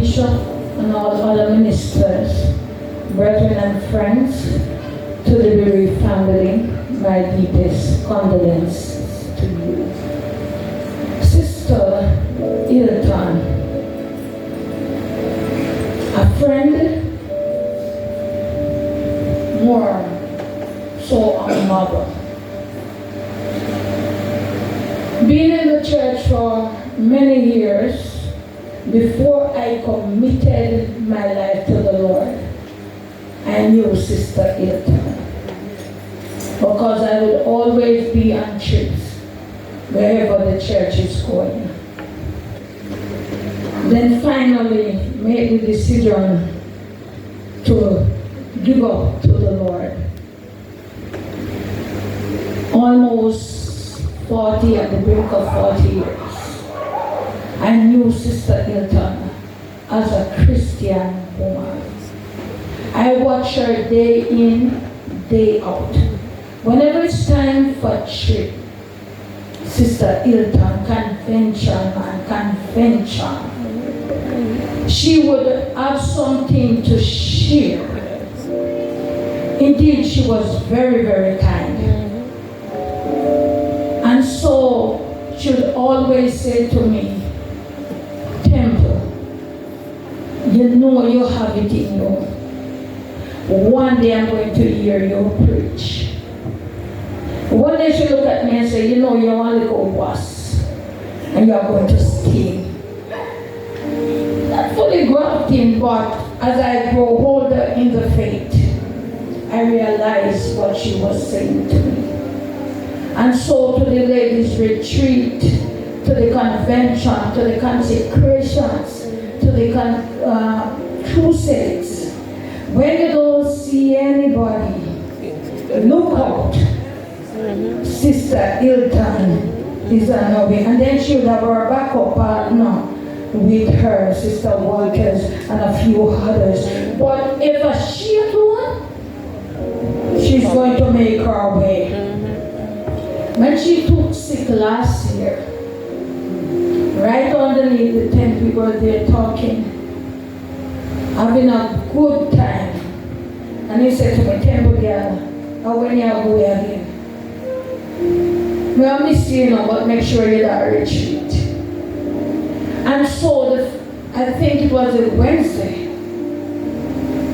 Bishop and all other ministers, brethren and friends, to the bereaved family, my deepest condolences to you. Sister Ilton, a friend, more so a mother. Being in the church for many years, before I committed my life to the Lord, I knew Sister Ilton, because I would always be on trips wherever the church is going. Then finally made the decision to give up to the Lord. Almost 40, at the brink of 40 years. I knew Sister Ilton as a Christian woman. I watch her day in, day out. Whenever it's time for a trip, Sister Ilton, convention, she would have something to share. Indeed, she was very, very kind. And so she would always say to me, Temple, you know you have it in you. One day I'm going to hear you preach. One day she looked at me and said, you know, you're only go was, and you're going to stay. Not fully grafting, but as I grow older in the faith, I realized what she was saying to me. And so to the ladies' retreat, to the convention, to the consecrations, to the crusades, when you don't see anybody, look out. Sister Ilton is on her way. And then she would have her backup partner with her, Sister Walters, and a few others. But if she alone, she's going to make her way. When she took sick last year, right underneath the tent, we were there talking, having a good time. And he said to me, Temple girl, how when you go again? Well, I miss you, but make sure you're at a retreat. And so I think it was a Wednesday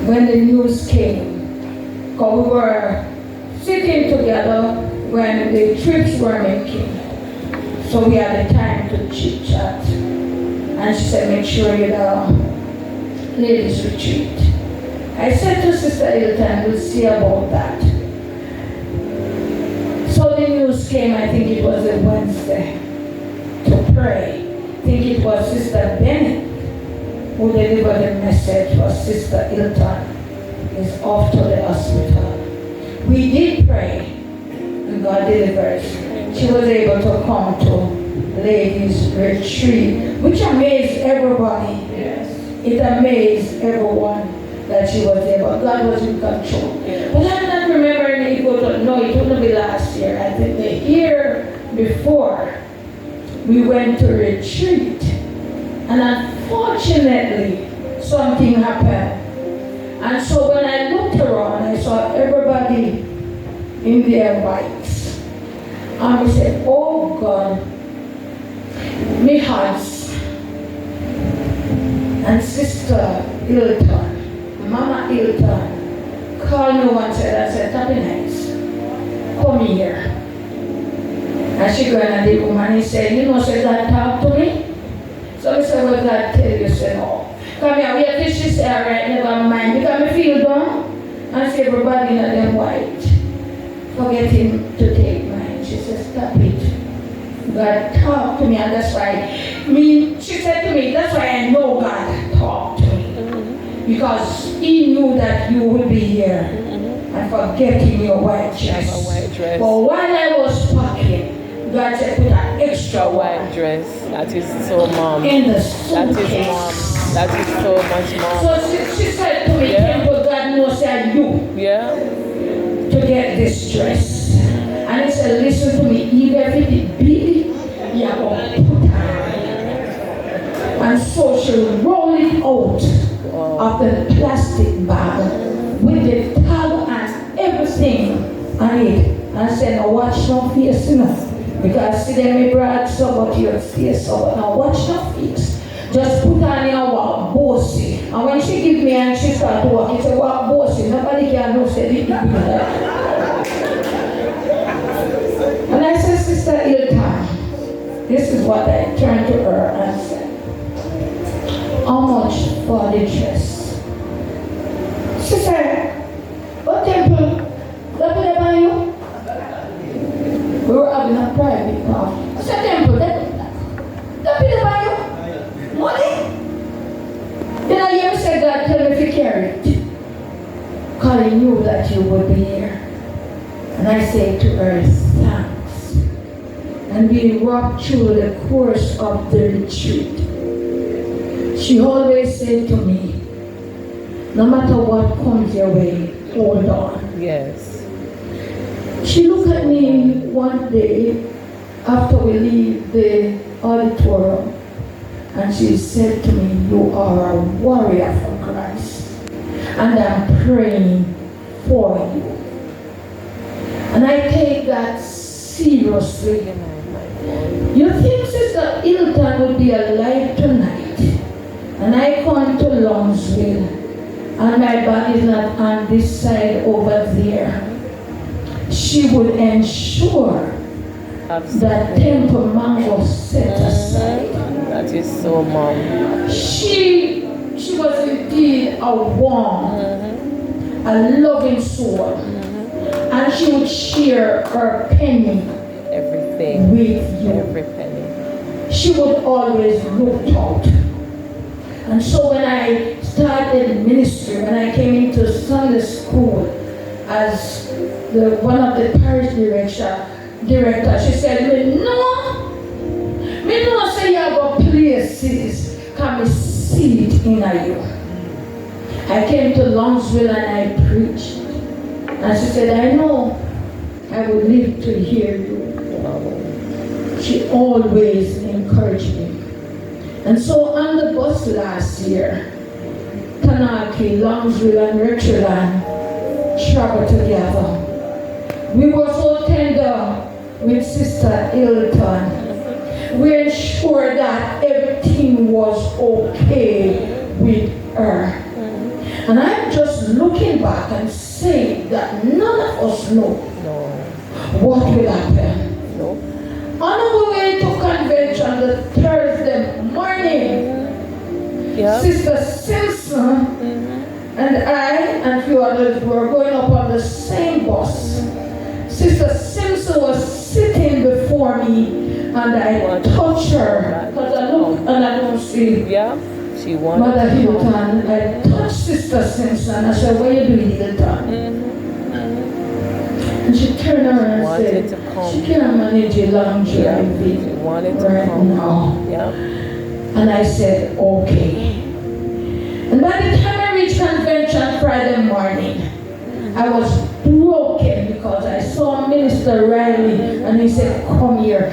when the news came. Because we were sitting together when the trips were making. So we had the time to chit chat. And she said, make sure you're at the ladies' retreat. I said to Sister Ilton, we'll see about that. So the news came, I think it was a Wednesday, to pray. I think it was Sister Bennett who delivered the message for Sister Ilton is off to the hospital. We did pray, and God delivered. She was able to come to ladies' retreat, which amazed everybody. Yes. It amazed everyone that she was there, but God was in control. Yeah. But I'm not remembering it wouldn't be last year. I think the year before, we went to retreat, and unfortunately, something happened. And so when I looked around, I saw everybody in their bikes. And we said, oh God, me hearts and Sister Ilton, Mama Ilton, called me one said, I said, Tappy Nights, come here. And she go and the woman, he said, you know, say God talk to me? So I said, well, God tell you, say no. Come here, we have this, she said, all right, never mind. Because I feel down, and see everybody in them white, forgetting to take mine. She said, stop it. God talk to me, and that's why, she said to me, that's why I know God talked to me. Because he knew that you would be here and forgetting your white dress. But while I was packing, God said, put an extra white dress. That is so, Mom. In the suitcase. That is, Mom. That is so much, Mom. So she said to me, Temple, God knows that you to get this dress. And he said, listen to me, even if it big, you're going to put on. And so she rolled it out of the plastic bag with the towel and everything on it. And said, now watch no face, you know. Because see them me brought some of your face, so now watch no face. Just put on your walk bossy. And when she give me and she start to walk, she said, walk bossy. Nobody can know say it. And I said, Sister Ilton, this is what I turned to her and said, how much for the dress? She said, what temple? What did I buy you? We were having a private party. I said, temple, that did I buy you? Money? Then I hear say, God, tell me if you carry it. Because he knew that you would be here. And I say to her, thanks. And we walked through the course of the retreat. She always said to me, no matter what comes your way, hold on. Yes. She looked at me one day after we leave the auditorium and she said to me, you are a warrior for Christ and I'm praying for you. And I take that seriously. You think Sister Ilton would be alive tonight? And I come to Longvile and my body is not on this side over there. She would ensure that temple mango set aside. That is so, Mom. She was indeed a warm, a loving soul. And she would share her penny Everything. with you. Every penny. She would always look out. And so when I started ministry, when I came into Sunday school as one of the parish director, she said, me no say you have places, can we see it in you. I came to Longvile and I preached. And she said, I know I would live to hear you. She always encouraged me. And so on the bus last year, Tanaki, Longvile, and Richland traveled together. We were so tender with Sister Ilton. We ensured that everything was okay with her. And I'm just looking back and saying that none of us know what will happen. On our way to convention the Thursday morning, Sister Simpson and I and a few others were going up on the same bus. Sister Simpson was sitting before me and I touched her because I look and I don't see She wanted Mother Hilton. I touched Sister Simpson. I said, what are you doing, Hilton? And she turned around and said, she can't manage a long drive She wanted to right come. now. And I said, okay. And by the time I reached convention Friday morning, I was broken because I saw Minister Riley and he said, come here.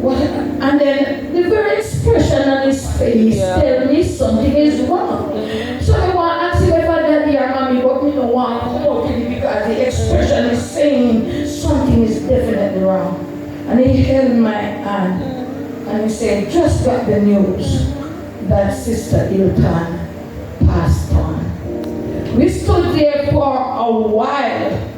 What? And then the very expression on his face tell me something is wrong. So I want to ask him if I daddy or mommy, but we don't want to come out because the expression is saying something is definitely wrong. And he held my hand and he said, just got the news that Sister Ilton passed on. We stood there for a while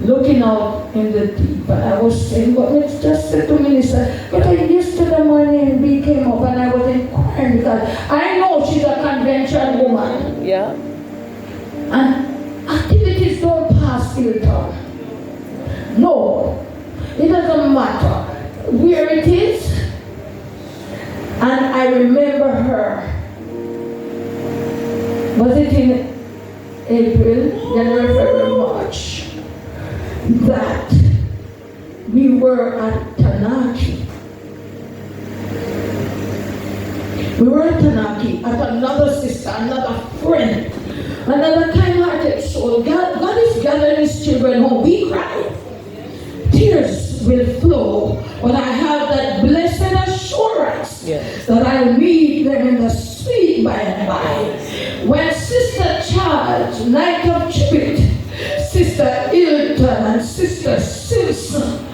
looking out in the deep, and I was saying, but let's just say to Minister, but yesterday morning we came up and I was inquiring because I know she's a convention woman. And activities don't pass filter. No, it doesn't matter where it is. And I remember her. Was it in April, January, February, March? That we were at Tanaki. We were at Tanaki at another sister, another friend, another kind-hearted soul. God is gathering his children home. We cry. Tears will flow, but I have that blessed assurance that I'll meet them in the sweet by and by. When Sister Charge, night of tribute, Sister Ilton and Sister Simpson,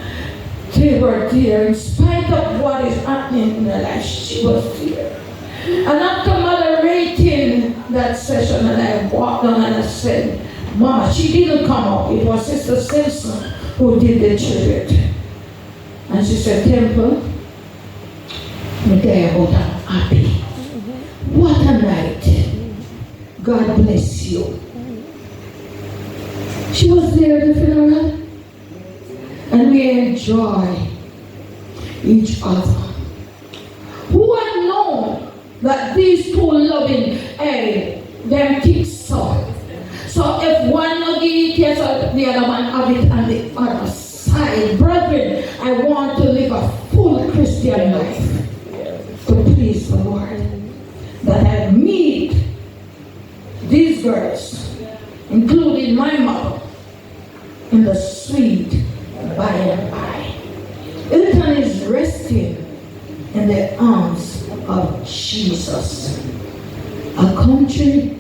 they were there in spite of what is happening in their life. She was there. And after moderating that session, and I walked down and I said, Mama, she didn't come up. It was Sister Simpson who did the tribute. And she said, Temple, me tell you about I'm happy. What a night. God bless you. She was there at the funeral. And we enjoy each other. Who had known that these two loving, them kids so. So if one not give it here, so the other one have it on the other side. Brethren, I want to live a full Christian life to please the Lord. That I meet these girls, including my mother, in the sweet by and by. Ilton is resting in the arms of Jesus. A country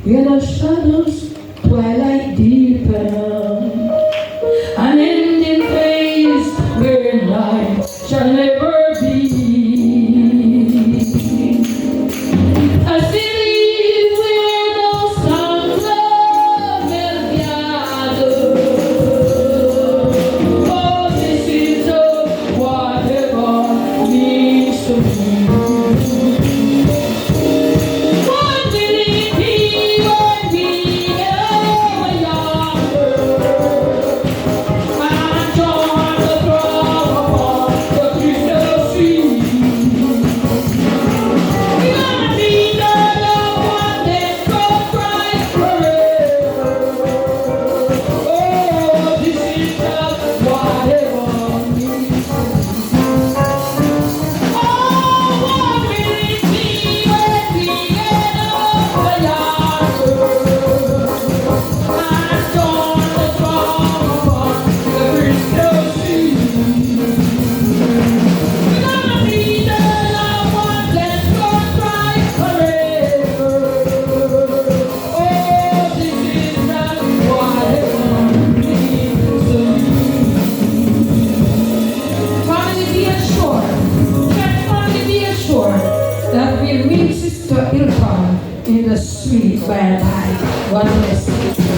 where the shadows twilight deepen, an ending place where night shall never be. A city where no sounds of will gather. Oh, this is whatever means to me. What will it be when we go yonder and join the throng upon the crystal sea? We're gonna be the loved one that God Christ forever. Oh, this is just whatever means to me. Oh, what will it be when we get over yonder and join the throng upon the crystal sea? We're gonna be the loved ones that God Christ forever. Oh, this is just whatever means to me. Family, be assured, church family, be assured that we meet Sister Ilton in the sweet by and by. God bless you.